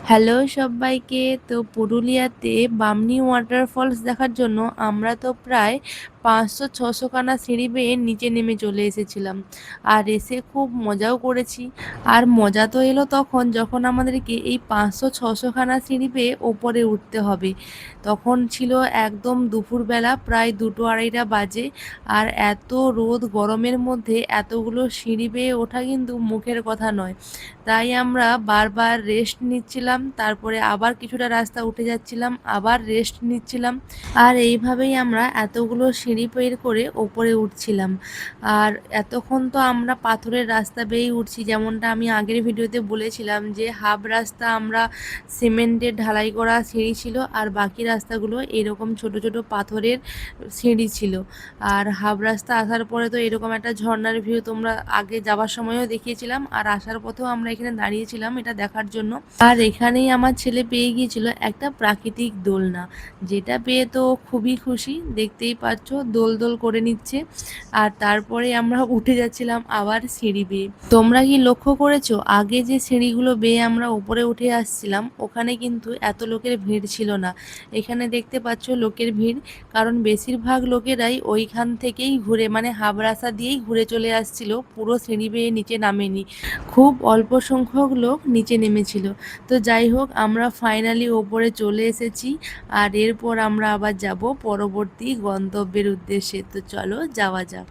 Hello সব্বাইকে। তো পুরুলিয়াতে বামনি ওয়াটারফলস দেখার জন্য আমরা তো প্রায় 500-600 খানা সিঁড়ি বেয়ে নিচে নেমে চলে এসেছিলাম। আর এসে খুব মজাও করেছি। আর মজা তো এলো তখন যখন আমাদেরকে এই 500-600 খানা সিঁড়ি বেয়ে ওপরে উঠতে হবে। তখন ছিল একদম দুপুরবেলা, প্রায় 2-2:30 বাজে। আর এত রোদ গরমের মধ্যে এতগুলো সিঁড়ি বেয়ে ওঠা কিন্তু মুখের কথা নয়। তাই আমরা বারবার রেস্ট নিচ্ছিলাম, তারপরে আবার কিছুটা রাস্তা উঠে যাচ্ছিলাম, আবার রেস্ট নিচ্ছিলাম। আর এইভাবেই আমরা এতগুলো সিঁড়ি বের করে ওপরে উঠছিলাম। আর এতক্ষণ তো আমরা পাথরের রাস্তা বেয়েই উঠছি, যেমনটা আমি আগের ভিডিওতে বলেছিলাম যে হাফ রাস্তা আমরা সিমেন্টের ঢালাই করা সিঁড়ি ছিল, আর বাকি রাস্তাগুলো এরকম ছোট ছোট পাথরের সিঁড়ি ছিল। আর হাফ রাস্তা আসার পরে তো এরকম একটা ঝর্ণার ভিউ তোমরা আগে যাওয়ার সময়ও দেখিয়েছিলাম, আর আসার পথেও আমরা এখানে দাঁড়িয়েছিলাম এটা দেখার জন্য। আর এখানেই আমার ছেলে পেয়ে গিয়েছিল একটা প্রাকৃতিক দোলনা, যেটা পেয়ে তো খুবই খুশি, দেখতেই পাচ্ছ দোল দোল করে নিচ্ছে। আর তারপরে আমরা উঠে যাচ্ছিলাম আবার সিঁড়ি বেয়ে। তোমরা কি লক্ষ্য করেছো আগে যে সিঁড়িগুলো বেয়ে আমরা উপরে উঠে আসছিলাম ওখানে কিন্তু এত লোকের ভিড় ছিল না। এখানে দেখতে পাচ্ছ লোকের ভিড়, কারণ বেশিরভাগ লোকেরাই ওইখান থেকেই ঘুরে, মানে হাফ রাস্তা দিয়েই ঘুরে চলে আসছিল, পুরো সিঁড়ি বেয়ে নিচে নামেনি। খুব অল্প সংখ্যক লোক নিচে নেমেছিল। তো যাই হোক, আমরা ফাইনালি ওপরে চলে এসেছি। আর এরপর আমরা আবার যাব পরবর্তী গন্তব্যের উদ্দেশ্যে। তো চলো যাওয়া যাক।